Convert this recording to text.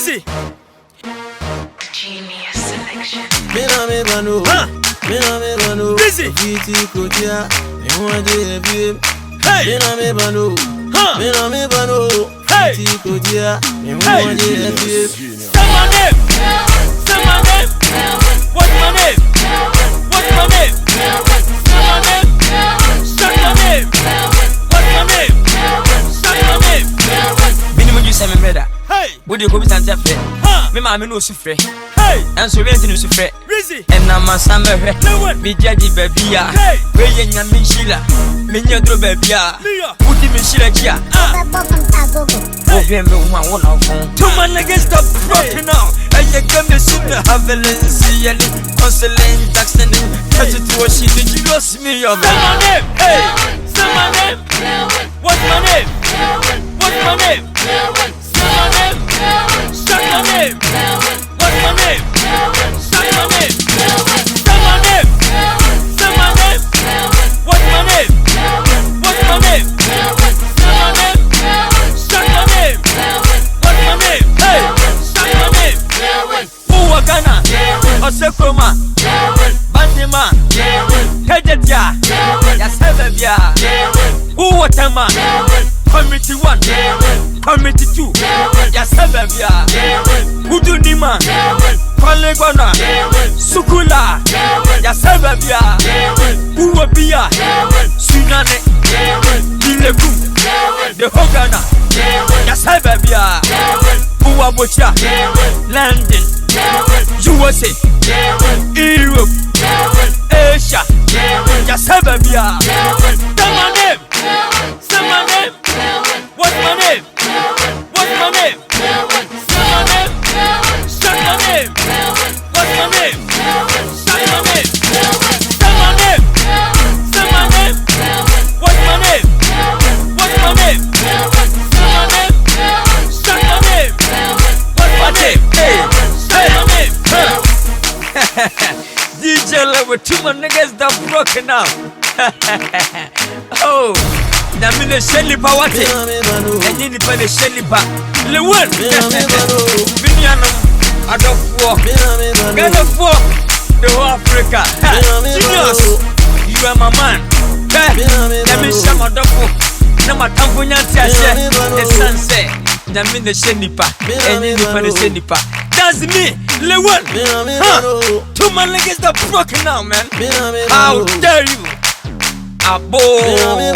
Rizzy. Genius selection. Me banu. Rizzy. Viti kotia. Me wanje biem. Hey. Me banu. Me banu. Hey. Viti kotia. Me Hey. wanje biem. Say my name. Say my name. What's my name? What's my name? Say my name. Say my name. What's my name? Say my name. Minimum you say me murder. Hey. Would you go with Santa Fe? Huh. Me mammy no sufre. Hey. And so renting no sufre. Rizzy. And I'm a summer. No one. Me daddy baby. Hey. Where you and Sheila. Me your do baby. Mia. Would you be Sheila Chia? Okay, me one of them. Two man against the broken now. And you come to see the Havelency and Consulate Jackson. Touch it to a sheet. Did you lost me your Say my name. Hey. Say my name. What's my name? What's my name? Say my name. Say my name. What's my name? Say my name. Say my name. Say my name. What's my name? What's my name? Say my name. Say my name. What's my name? Hey. Say my name. Who are Ghana? Osekoma. Bandima. Kajaja. Yasebia. Who watama? Committee 1. Committee 2. Yasebia. Udunima. Kwalegona. Sukula. Yasebia. Uwabia. Sunane. Dilekum. The Hogana. Yasebia. Uwabocha. London. USA. Europe. Asia. Yasebia. Say my name. Say my name. What's my name? What's my name? Say my name. Say my name. What's my name? Say my name. Say my name. Say my name. What's my name? What's my name? Say my name. Say my name. What's my name? Hey. Say my name. DJ level 2 my niggas that broken now. Oh, na me the Shelly power te. And you need the Shelly pa. Le one. Biniano adofo. Ghana for the whole Africa. Genius. You are my man. Let me share my adofo. Na matambo nyanti ashe. The sunset. Na me the Shelly pa. And you need the Shelly pa. That's me. Le one. Huh. 2 man niggas that broken now, man. How dare you? Abo. Me